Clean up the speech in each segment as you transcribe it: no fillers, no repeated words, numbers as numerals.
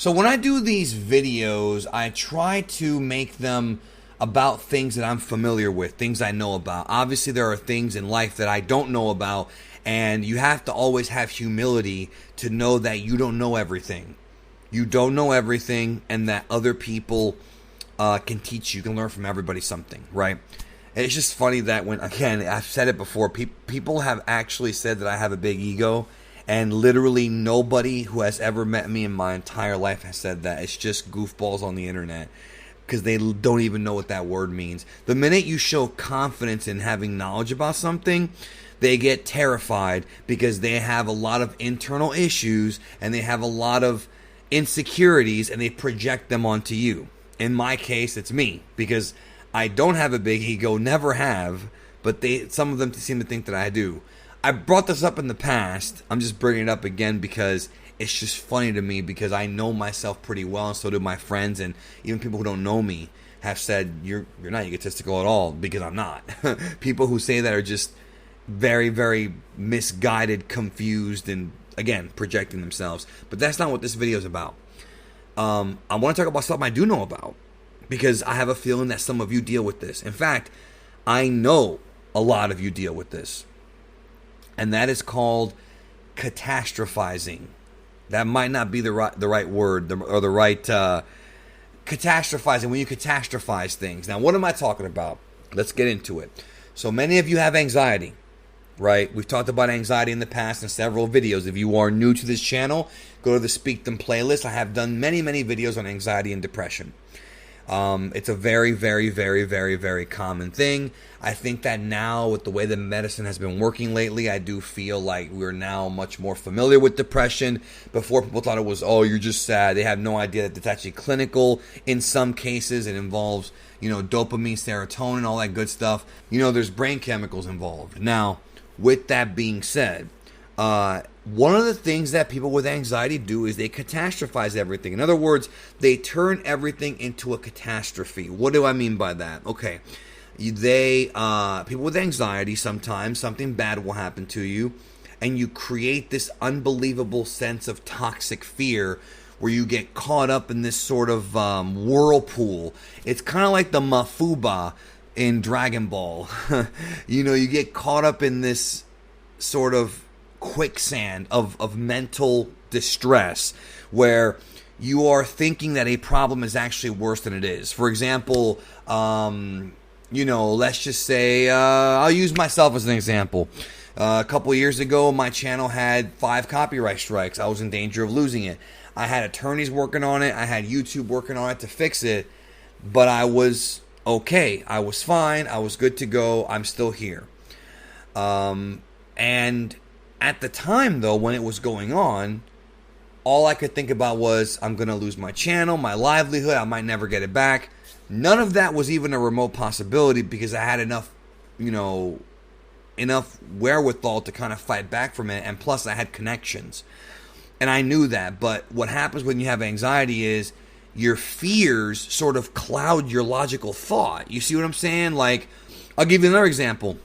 So when I do these videos, I try to make them about things that I'm familiar with, things I know about. Obviously, there are things in life that I don't know about, and you have to always have humility to know that you don't know everything. You don't know everything, and that other people can teach you. You can learn from everybody something, right? And it's just funny that when, again, I've said it before, people have actually said that I have a big ego, and literally nobody who has ever met me in my entire life has said that. It's just goofballs on the internet because they don't even know what that word means. The minute you show confidence in having knowledge about something, they get terrified because they have a lot of internal issues and they have a lot of insecurities and they project them onto you. In my case, it's me because I don't have a big ego, never have, but some of them seem to think that I do. I brought this up in the past. I'm just bringing it up again because it's just funny to me because I know myself pretty well, and so do my friends, and even people who don't know me have said, you're not egotistical at all, because I'm not. People who say that are just very, very misguided, confused, and, again, projecting themselves. But that's not what this video is about. I want to talk about something I do know about, because I have a feeling that some of you deal with this. In fact, I know a lot of you deal with this. And that is called catastrophizing. That might not be the right word or the right catastrophizing, when you catastrophize things. Now, what am I talking about? Let's get into it. So many of you have anxiety, right? We've talked about anxiety in the past in several videos. If you are new to this channel, go to the Speak Them playlist. I have done many, many videos on anxiety and depression. It's a very, very, very, very, very common thing. I think that now, with the way that medicine has been working lately, I do feel like we're now much more familiar with depression. Before, people thought it was, oh, you're just sad. They have no idea that it's actually clinical. In some cases, it involves, dopamine, serotonin, all that good stuff. There's brain chemicals involved. Now, with that being said, one of the things that people with anxiety do is they catastrophize everything. In other words, they turn everything into a catastrophe. What do I mean by that? Okay, people with anxiety, sometimes something bad will happen to you, and you create this unbelievable sense of toxic fear where you get caught up in this sort of whirlpool. It's kind of like the Mafuba in Dragon Ball. You get caught up in this sort of quicksand of mental distress where you are thinking that a problem is actually worse than it is. For example, let's just say, I'll use myself as an example. A couple of years ago, my channel had 5 copyright strikes. I was in danger of losing it. I had attorneys working on it. I had YouTube working on it to fix it. But I was okay. I was fine. I was good to go. I'm still here. And at the time, though, when it was going on, all I could think about was, I'm going to lose my channel, my livelihood, I might never get it back. None of that was even a remote possibility because I had enough wherewithal to kind of fight back from it, and plus I had connections. And I knew that, but what happens when you have anxiety is your fears sort of cloud your logical thought. You see what I'm saying? Like, I'll give you another example.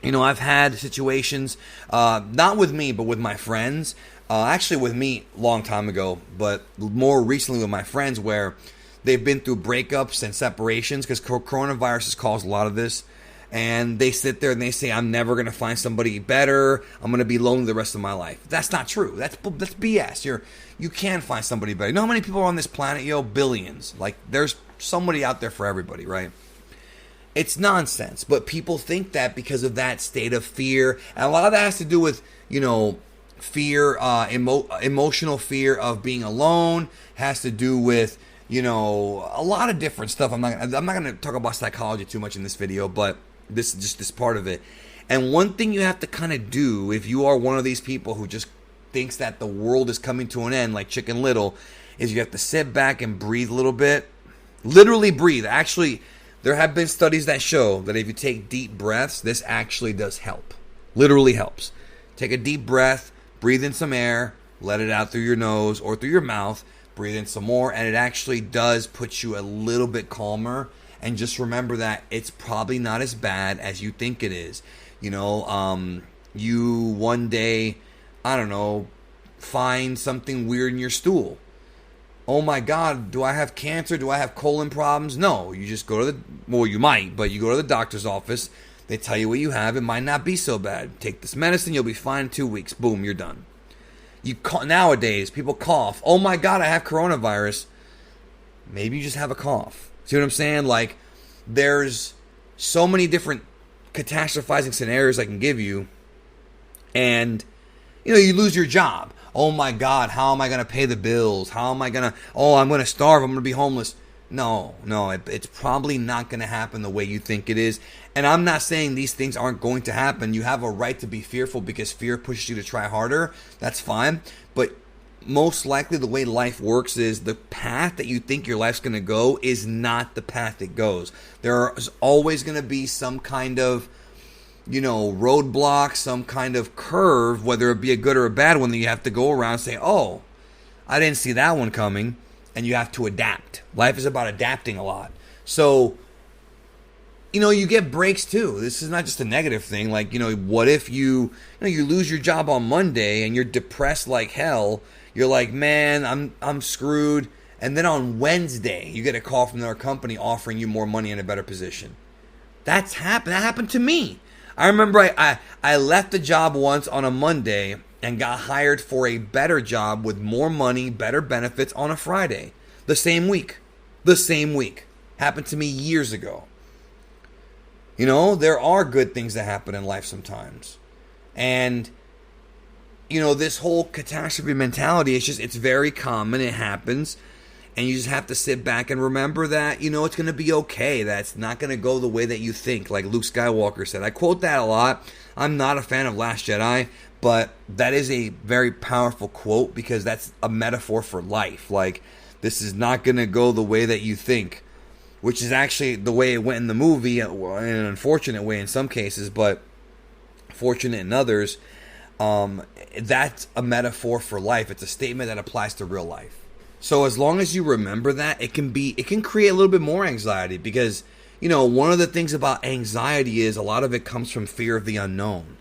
I've had situations, not with me, but with my friends. Actually, with me a long time ago, but more recently with my friends, where they've been through breakups and separations because coronavirus has caused a lot of this. And they sit there and they say, I'm never going to find somebody better. I'm going to be lonely the rest of my life. That's not true. That's BS. You can find somebody better. You know how many people are on this planet? Billions. Like, there's somebody out there for everybody, right? It's nonsense, but people think that because of that state of fear. And a lot of that has to do with, fear, emotional fear of being alone, has to do with, a lot of different stuff. I'm not going to talk about psychology too much in this video, but this is just this part of it. And one thing you have to kind of do, if you are one of these people who just thinks that the world is coming to an end like Chicken Little, is you have to sit back and breathe a little bit. Literally breathe. Actually, there have been studies that show that if you take deep breaths, this actually does help. Literally helps. Take a deep breath, breathe in some air, let it out through your nose or through your mouth, breathe in some more, and it actually does put you a little bit calmer. And just remember that it's probably not as bad as you think it is. You one day, I don't know, find something weird in your stool. Oh my God, do I have cancer? Do I have colon problems? No, you just go to well, you might, but you go to the doctor's office. They tell you what you have. It might not be so bad. Take this medicine, you'll be fine in 2 weeks. Boom, you're done. Nowadays, people cough. Oh my God, I have coronavirus. Maybe you just have a cough. See what I'm saying? Like, there's so many different catastrophizing scenarios I can give you. And, you lose your job. Oh my God, how am I going to pay the bills? I'm going to starve. I'm going to be homeless. No, it's probably not going to happen the way you think it is. And I'm not saying these things aren't going to happen. You have a right to be fearful because fear pushes you to try harder. That's fine. But most likely the way life works is the path that you think your life's going to go is not the path it goes. There's always going to be some kind of, roadblock, some kind of curve, whether it be a good or a bad one, that you have to go around and say, oh, I didn't see that one coming. And you have to adapt. Life is about adapting a lot. So, you get breaks too. This is not just a negative thing. Like, what if you lose your job on Monday and you're depressed like hell? You're like, man, I'm screwed. And then on Wednesday, you get a call from their company offering you more money and a better position. That happened to me. I remember I left the job once on a Monday and got hired for a better job with more money, better benefits on a Friday. The same week. Happened to me years ago. There are good things that happen in life sometimes. And, this whole catastrophe mentality, it's very common. It happens. And you just have to sit back and remember that, it's going to be okay. That it's not going to go the way that you think, like Luke Skywalker said. I quote that a lot. I'm not a fan of Last Jedi, but that is a very powerful quote because that's a metaphor for life. Like, this is not going to go the way that you think, which is actually the way it went in the movie, in an unfortunate way in some cases, but fortunate in others. That's a metaphor for life. It's a statement that applies to real life. So as long as you remember that, it can create a little bit more anxiety because, one of the things about anxiety is a lot of it comes from fear of the unknown.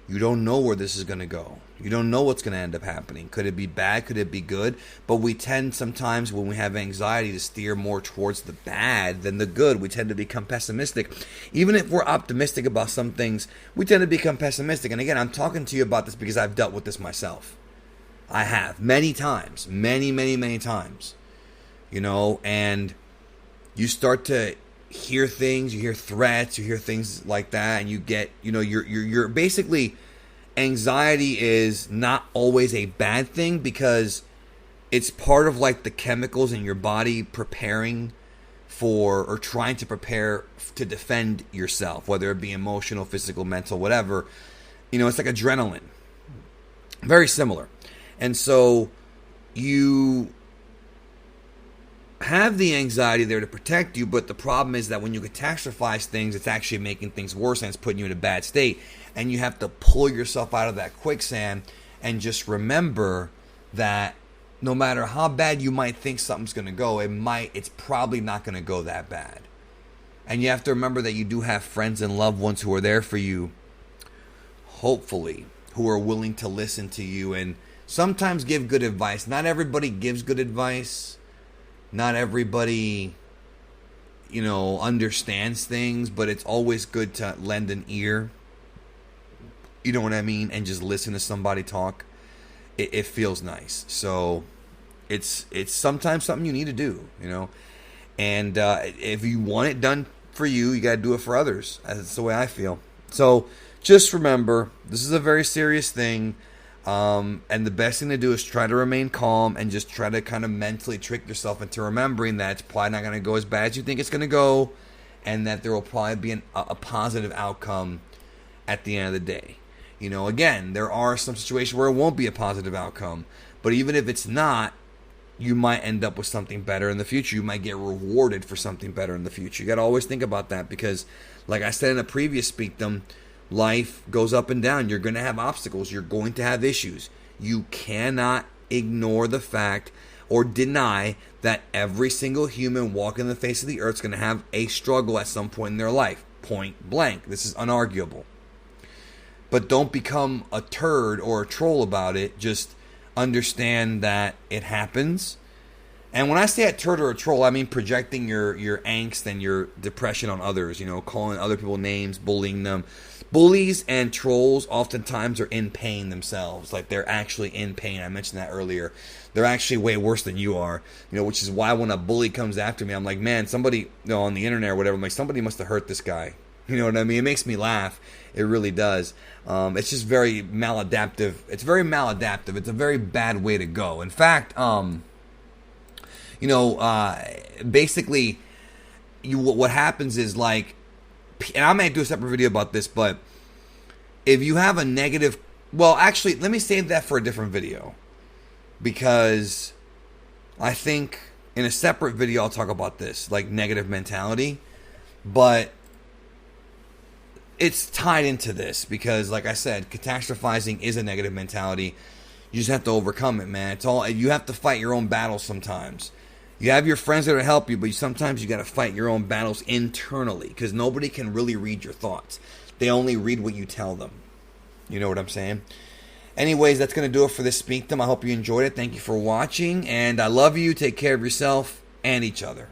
You don't know where this is going to go. You don't know what's going to end up happening. Could it be bad? Could it be good? But we tend sometimes when we have anxiety to steer more towards the bad than the good. We tend to become pessimistic. Even if we're optimistic about some things, we tend to become pessimistic. And again, I'm talking to you about this because I've dealt with this myself. I have many times, many times, and you start to hear things, you hear threats, you hear things like that, and you get, you're basically, anxiety is not always a bad thing because it's part of like the chemicals in your body preparing for or trying to prepare to defend yourself, whether it be emotional, physical, mental, whatever. It's like adrenaline. Very similar. And so you have the anxiety there to protect you, but the problem is that when you catastrophize things, it's actually making things worse and it's putting you in a bad state. And you have to pull yourself out of that quicksand and just remember that no matter how bad you might think something's going to go, it's probably not going to go that bad. And you have to remember that you do have friends and loved ones who are there for you, hopefully, who are willing to listen to you and sometimes give good advice. Not everybody gives good advice. Not everybody, understands things, but it's always good to lend an ear. You know what I mean? And just listen to somebody talk. It feels nice. So it's sometimes something you need to do, And if you want it done for you, you got to do it for others. That's the way I feel. So just remember, this is a very serious thing. And the best thing to do is try to remain calm and just try to kind of mentally trick yourself into remembering that it's probably not going to go as bad as you think it's going to go, and that there will probably be a positive outcome at the end of the day. Again, there are some situations where it won't be a positive outcome, but even if it's not, you might end up with something better in the future. You might get rewarded for something better in the future. You got to always think about that because, like I said in a previous speakdom, life goes up and down. You're going to have obstacles. You're going to have issues. You cannot ignore the fact or deny that every single human walking the face of the earth is going to have a struggle at some point in their life. Point blank. This is unarguable. But don't become a turd or a troll about it. Just understand that it happens And when I say a turd or a troll, I mean projecting your angst and your depression on others. Calling other people names, bullying them. Bullies and trolls oftentimes are in pain themselves. Like, they're actually in pain. I mentioned that earlier. They're actually way worse than you are. Which is why when a bully comes after me, I'm like, man, somebody, on the internet or whatever, I'm like, somebody must have hurt this guy. You know what I mean? It makes me laugh. It really does. It's just very maladaptive. It's very maladaptive. It's a very bad way to go. In fact, basically, what happens is, like, and I might do a separate video about this, but if you have a negative, well, actually, let me save that for a different video, because I think in a separate video I'll talk about this, like negative mentality, but it's tied into this because, like I said, catastrophizing is a negative mentality. You just have to overcome it, man. You have to fight your own battles sometimes. You have your friends that will help you, but sometimes you got to fight your own battles internally, because nobody can really read your thoughts. They only read what you tell them. You know what I'm saying? Anyways, that's going to do it for this Speak Them. I hope you enjoyed it. Thank you for watching, and I love you. Take care of yourself and each other.